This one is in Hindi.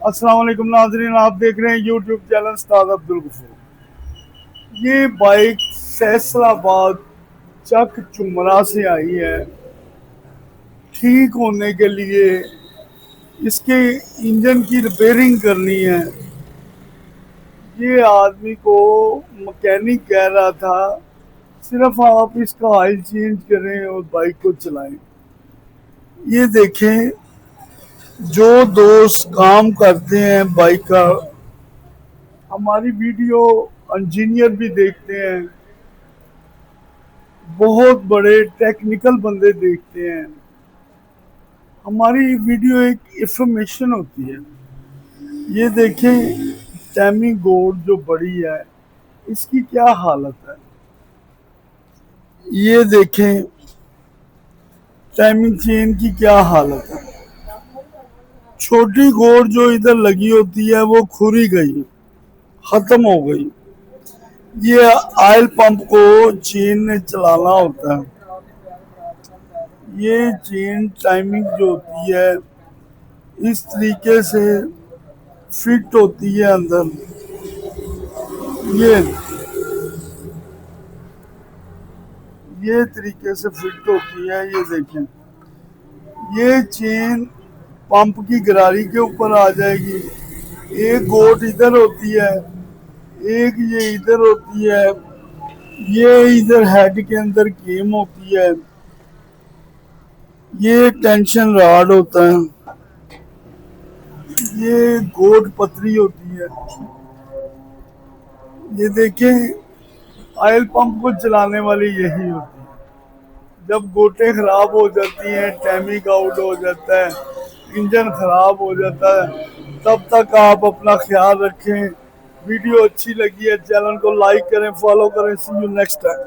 अस्सलाम वालेकुम नाजरीन, आप देख रहे हैं यूट्यूब चैनल उस्ताद अब्दुल गफूर। ये बाइक फैसलाबाद चक चुमरा से आई है। ठीक होने के लिए इसके इंजन की रिपेयरिंग करनी है। ये आदमी को मैकेनिक कह रहा था सिर्फ आप इसका ऑयल चेंज करें और बाइक को चलाएं। ये देखें, जो दोस्त काम करते हैं बाइक का, हमारी वीडियो इंजीनियर भी देखते हैं, बहुत बड़े टेक्निकल बंदे देखते हैं। हमारी वीडियो एक इंफॉर्मेशन होती है। ये देखें, टैमी गोल्ड जो बड़ी है इसकी क्या हालत है। ये देखें, टाइमिंग चेन की क्या हालत है। छोटी गोड़ जो इधर लगी होती है वो खुरी गई, खत्म हो गई। ये ऑयल पंप को चेन में चलाना होता है। ये चेन टाइमिंग जो होती है इस तरीके से फिट होती है अंदर। ये ये तरीके से फिट होती है। ये देखें, ये चेन पंप की गरारी के ऊपर आ जाएगी। एक गोट इधर होती है, एक ये इधर होती है, ये इधर हेड के अंदर केम होती है, ये टेंशन रॉड होता है, ये गोट पतरी होती है। ये देखें, ऑयल पंप को चलाने वाली यही होती है। जब गोटे खराब हो जाती हैं, टैमिक आउट हो जाता है, इंजन खराब हो जाता है, तब तक आप अपना ख्याल रखें। वीडियो अच्छी लगी है, चैनल को लाइक करें, फॉलो करें। सी यू नेक्स्ट टाइम।